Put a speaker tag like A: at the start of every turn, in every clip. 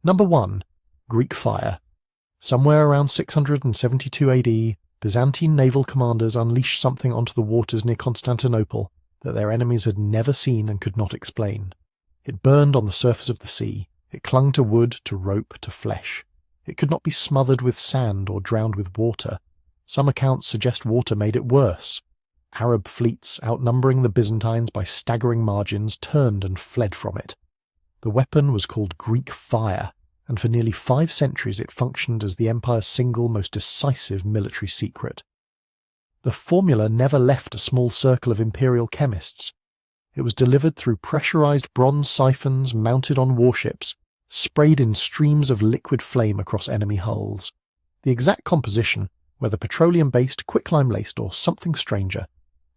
A: Number 1. Greek fire. Somewhere around 672 AD, Byzantine naval commanders unleashed something onto the waters near Constantinople that their enemies had never seen and could not explain. It burned on the surface of the sea. It clung to wood, to rope, to flesh. It could not be smothered with sand or drowned with water. Some accounts suggest water made it worse. Arab fleets, outnumbering the Byzantines by staggering margins, turned and fled from it. The weapon was called Greek fire, and for nearly 5 centuries it functioned as the empire's single most decisive military secret. The formula never left a small circle of imperial chemists. It was delivered through pressurized bronze siphons mounted on warships, sprayed in streams of liquid flame across enemy hulls. The exact composition, whether petroleum-based, quicklime-laced, or something stranger,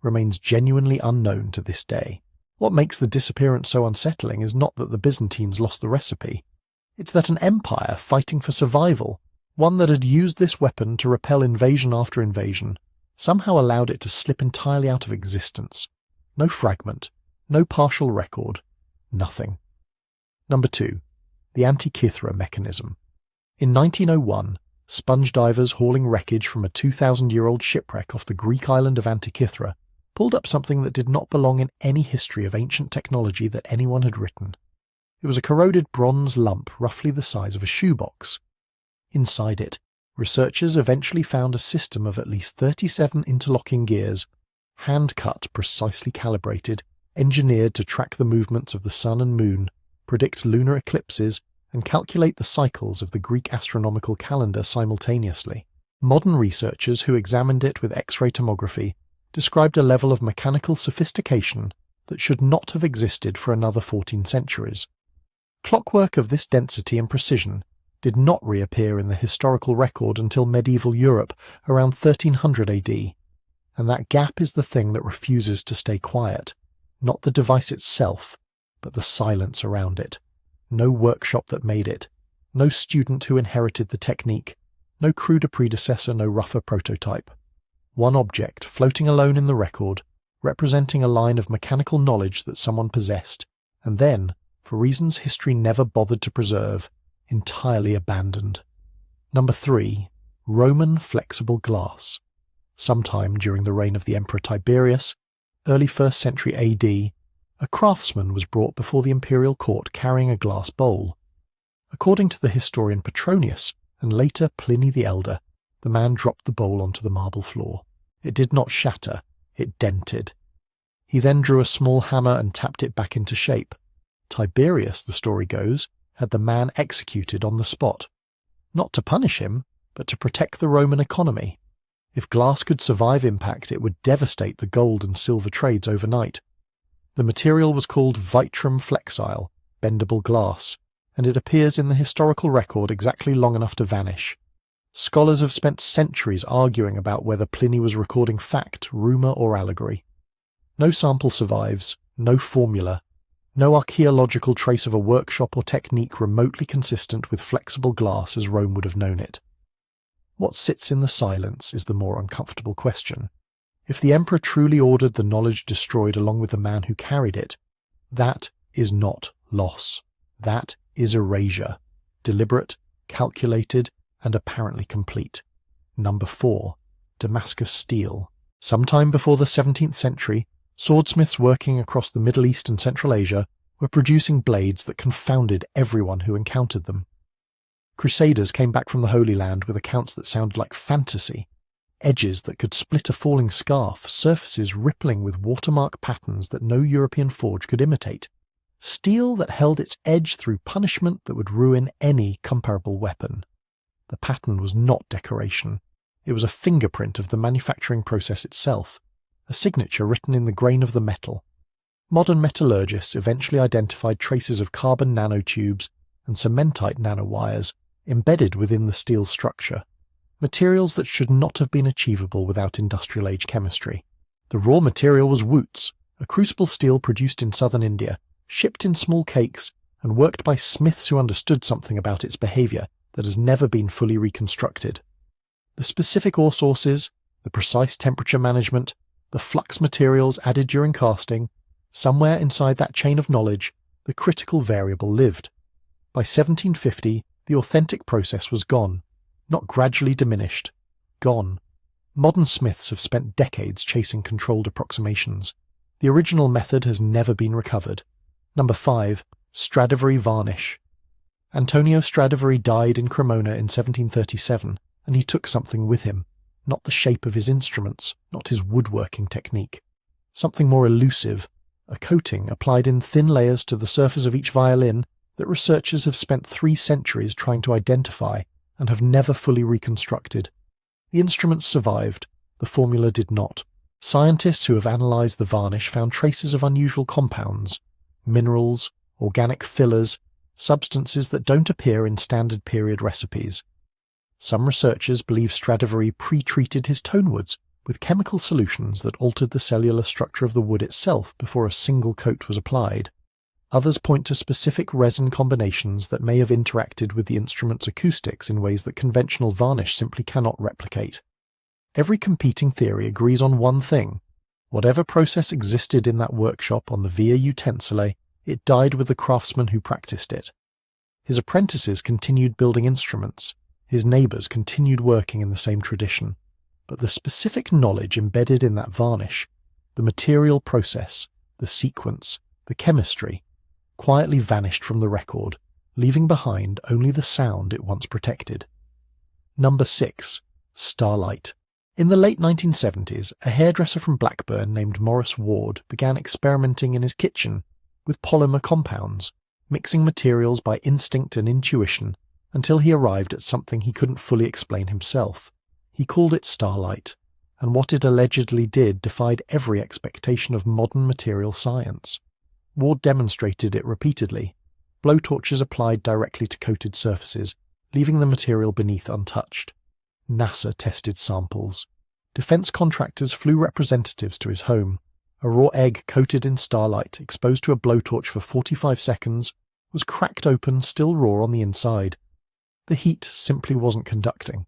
A: remains genuinely unknown to this day. What makes the disappearance so unsettling is not that the Byzantines lost the recipe. It's that an empire fighting for survival, one that had used this weapon to repel invasion after invasion, somehow allowed it to slip entirely out of existence. No fragment, no partial record, nothing. Number 2. The Antikythera mechanism. In 1901, sponge divers hauling wreckage from a 2,000-year-old shipwreck off the Greek island of Antikythera pulled up something that did not belong in any history of ancient technology that anyone had written. It was a corroded bronze lump roughly the size of a shoebox. Inside it, researchers eventually found a system of at least 37 interlocking gears, hand-cut, precisely calibrated, engineered to track the movements of the sun and moon, predict lunar eclipses, and calculate the cycles of the Greek astronomical calendar simultaneously. Modern researchers who examined it with X-ray tomography described a level of mechanical sophistication that should not have existed for another 14 centuries. Clockwork of this density and precision did not reappear in the historical record until medieval Europe around 1300 AD, and that gap is the thing that refuses to stay quiet, not the device itself, but the silence around it. No workshop that made it, no student who inherited the technique, no cruder predecessor, no rougher prototype. One object floating alone in the record, representing a line of mechanical knowledge that someone possessed, and then, for reasons history never bothered to preserve, entirely abandoned. Number 3. Roman flexible glass. Sometime during the reign of the Emperor Tiberius, early 1st century AD, a craftsman was brought before the imperial court carrying a glass bowl. According to the historian Petronius, and later Pliny the Elder, the man dropped the bowl onto the marble floor. It did not shatter, it dented. He then drew a small hammer and tapped it back into shape. Tiberius, the story goes, had the man executed on the spot. Not to punish him, but to protect the Roman economy. If glass could survive impact, it would devastate the gold and silver trades overnight. The material was called vitrum flexile, bendable glass, and it appears in the historical record exactly long enough to vanish. Scholars have spent centuries arguing about whether Pliny was recording fact, rumour or allegory. No sample survives, no formula, no archaeological trace of a workshop or technique remotely consistent with flexible glass as Rome would have known it. What sits in the silence is the more uncomfortable question. If the emperor truly ordered the knowledge destroyed along with the man who carried it, that is not loss. That is erasure, deliberate, calculated, and apparently complete. Number 4. Damascus steel. Sometime before the 17th century, swordsmiths working across the Middle East and Central Asia were producing blades that confounded everyone who encountered them. Crusaders came back from the Holy Land with accounts that sounded like fantasy. Edges that could split a falling scarf, surfaces rippling with watermark patterns that no European forge could imitate. Steel that held its edge through punishment that would ruin any comparable weapon. The pattern was not decoration. It was a fingerprint of the manufacturing process itself, a signature written in the grain of the metal. Modern metallurgists eventually identified traces of carbon nanotubes and cementite nanowires embedded within the steel structure, materials that should not have been achievable without industrial-age chemistry. The raw material was woots, a crucible steel produced in southern India, shipped in small cakes, and worked by smiths who understood something about its behaviour that has never been fully reconstructed. The specific ore sources, the precise temperature management, the flux materials added during casting, somewhere inside that chain of knowledge, the critical variable lived. By 1750, the authentic process was gone, not gradually diminished, gone. Modern smiths have spent decades chasing controlled approximations. The original method has never been recovered. Number 5. Stradivari varnish. Antonio Stradivari died in Cremona in 1737, and he took something with him, not the shape of his instruments, not his woodworking technique. Something more elusive, a coating applied in thin layers to the surface of each violin that researchers have spent 3 centuries trying to identify and have never fully reconstructed. The instruments survived, the formula did not. Scientists who have analysed the varnish found traces of unusual compounds, minerals, organic fillers, substances that don't appear in standard period recipes. Some researchers believe Stradivari pre-treated his tonewoods with chemical solutions that altered the cellular structure of the wood itself before a single coat was applied. Others point to specific resin combinations that may have interacted with the instrument's acoustics in ways that conventional varnish simply cannot replicate. Every competing theory agrees on one thing. Whatever process existed in that workshop on the Via Utensile, it died with the craftsman who practiced it. His apprentices continued building instruments. His neighbours continued working in the same tradition. But the specific knowledge embedded in that varnish, the material process, the sequence, the chemistry, quietly vanished from the record, leaving behind only the sound it once protected. Number 6. Starlite. In the late 1970s, a hairdresser from Blackburn named Maurice Ward began experimenting in his kitchen with polymer compounds, mixing materials by instinct and intuition until he arrived at something he couldn't fully explain himself. He called it Starlite, and what it allegedly did defied every expectation of modern material science. Ward demonstrated it repeatedly, blowtorches applied directly to coated surfaces, leaving the material beneath untouched. NASA tested samples. Defense contractors flew representatives to his home. A raw egg coated in Starlite, exposed to a blowtorch for 45 seconds, was cracked open, still raw on the inside. The heat simply wasn't conducting.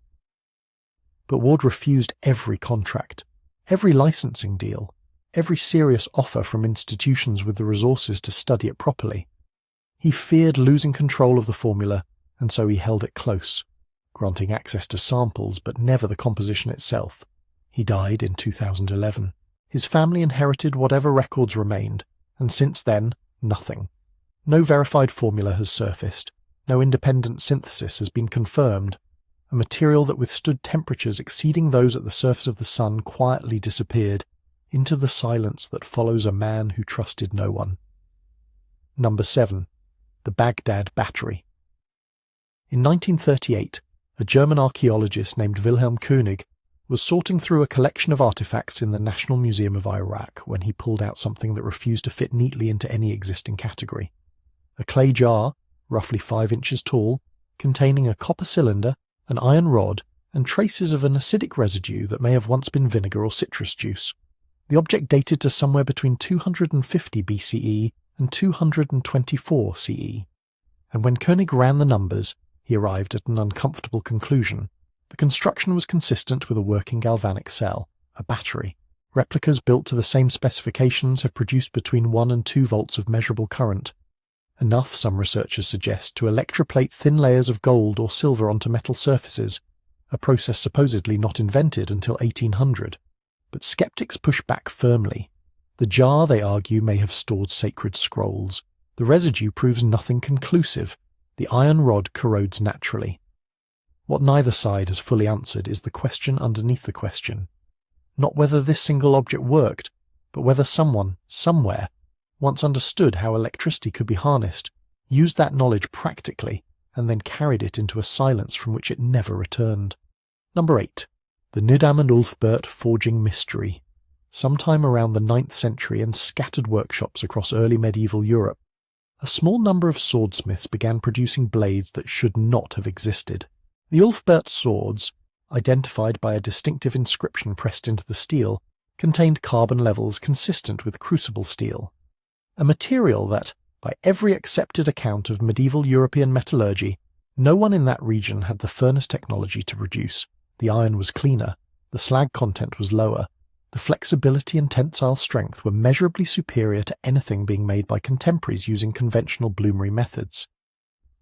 A: But Ward refused every contract, every licensing deal, every serious offer from institutions with the resources to study it properly. He feared losing control of the formula, and so he held it close, granting access to samples but never the composition itself. He died in 2011. His family inherited whatever records remained, and since then, nothing. No verified formula has surfaced. No independent synthesis has been confirmed. A material that withstood temperatures exceeding those at the surface of the sun quietly disappeared into the silence that follows a man who trusted no one. Number 7. The Baghdad Battery. In 1938, a German archaeologist named Wilhelm König was sorting through a collection of artifacts in the National Museum of Iraq when he pulled out something that refused to fit neatly into any existing category. A clay jar, roughly 5 inches tall, containing a copper cylinder, an iron rod, and traces of an acidic residue that may have once been vinegar or citrus juice. The object dated to somewhere between 250 BCE and 224 CE. And when König ran the numbers, he arrived at an uncomfortable conclusion. The construction was consistent with a working galvanic cell, a battery. Replicas built to the same specifications have produced between 1 and 2 volts of measurable current. Enough, some researchers suggest, to electroplate thin layers of gold or silver onto metal surfaces, a process supposedly not invented until 1800. But skeptics push back firmly. The jar, they argue, may have stored sacred scrolls. The residue proves nothing conclusive. The iron rod corrodes naturally. What neither side has fully answered is the question underneath the question. Not whether this single object worked, but whether someone, somewhere, once understood how electricity could be harnessed, used that knowledge practically, and then carried it into a silence from which it never returned. Number 8. The Nydam and Ulfberht forging mystery. Sometime around the 9th century and scattered workshops across early medieval Europe, a small number of swordsmiths began producing blades that should not have existed. The Ulfberht swords, identified by a distinctive inscription pressed into the steel, contained carbon levels consistent with crucible steel, a material that, by every accepted account of medieval European metallurgy, no one in that region had the furnace technology to produce. The iron was cleaner, the slag content was lower, the flexibility and tensile strength were measurably superior to anything being made by contemporaries using conventional bloomery methods.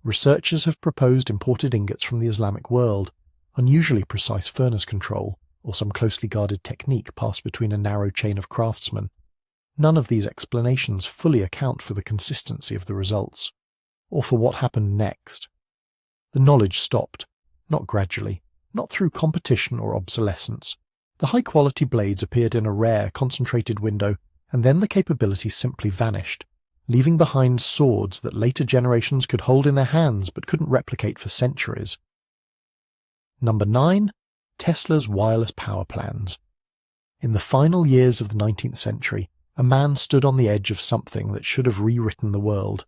A: researchers have proposed imported ingots from the Islamic world, unusually precise furnace control, or some closely guarded technique passed between a narrow chain of craftsmen. None of these explanations fully account for the consistency of the results, or for what happened next. The knowledge stopped, not gradually, not through competition or obsolescence. The high-quality blades appeared in a rare, concentrated window, and then the capability simply vanished, leaving behind swords that later generations could hold in their hands but couldn't replicate for centuries. Number 9. Tesla's wireless power plans. In the final years of the 19th century, a man stood on the edge of something that should have rewritten the world.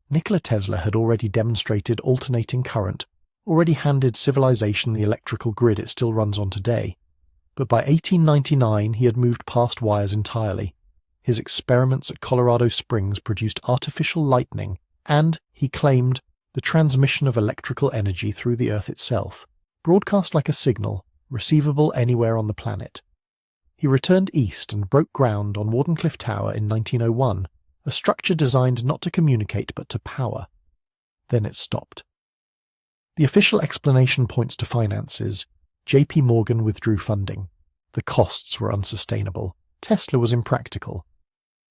A: Nikola Tesla had already demonstrated alternating current, already handed civilization the electrical grid it still runs on today. But by 1899 he had moved past wires entirely. His experiments at Colorado Springs produced artificial lightning and, he claimed, the transmission of electrical energy through the Earth itself, broadcast like a signal, receivable anywhere on the planet. He returned east and broke ground on Wardenclyffe Tower in 1901, a structure designed not to communicate but to power. Then it stopped. The official explanation points to finances. J.P. Morgan withdrew funding. The costs were unsustainable. Tesla was impractical.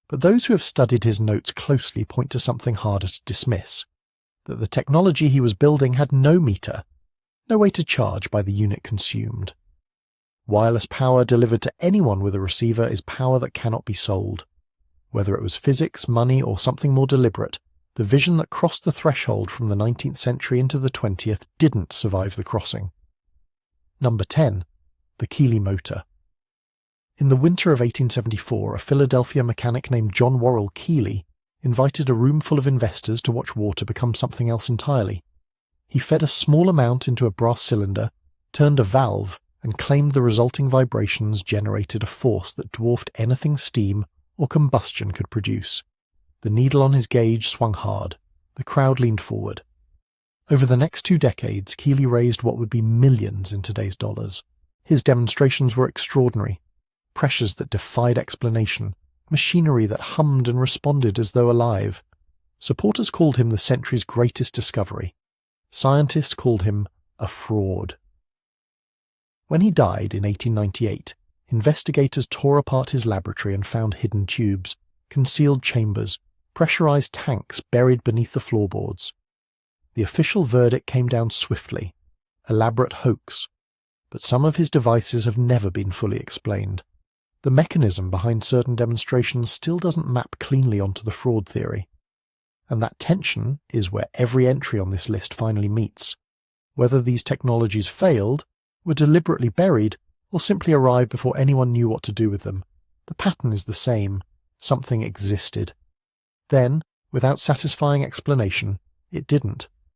A: But those who have studied his notes closely point to something harder to dismiss, that the technology he was building had no meter, no way to charge by the unit consumed. Wireless power delivered to anyone with a receiver is power that cannot be sold. Whether it was physics, money, or something more deliberate, the vision that crossed the threshold from the 19th century into the 20th didn't survive the crossing. Number 10. The Keely motor. In the winter of 1874, a Philadelphia mechanic named John Worrell Keely invited a room full of investors to watch water become something else entirely. He fed a small amount into a brass cylinder, turned a valve, and claimed the resulting vibrations generated a force that dwarfed anything steam or combustion could produce. The needle on his gauge swung hard. The crowd leaned forward. Over the next 2 decades, Keely raised what would be millions in today's dollars. His demonstrations were extraordinary. Pressures that defied explanation, machinery that hummed and responded as though alive. Supporters called him the century's greatest discovery. Scientists called him a fraud. When he died in 1898, investigators tore apart his laboratory and found hidden tubes, concealed chambers, pressurized tanks buried beneath the floorboards. The official verdict came down swiftly: elaborate hoax. But some of his devices have never been fully explained. The mechanism behind certain demonstrations still doesn't map cleanly onto the fraud theory. And that tension is where every entry on this list finally meets. Whether these technologies failed, were deliberately buried, or simply arrived before anyone knew what to do with them, the pattern is the same. Something existed. Then, without satisfying explanation, it didn't.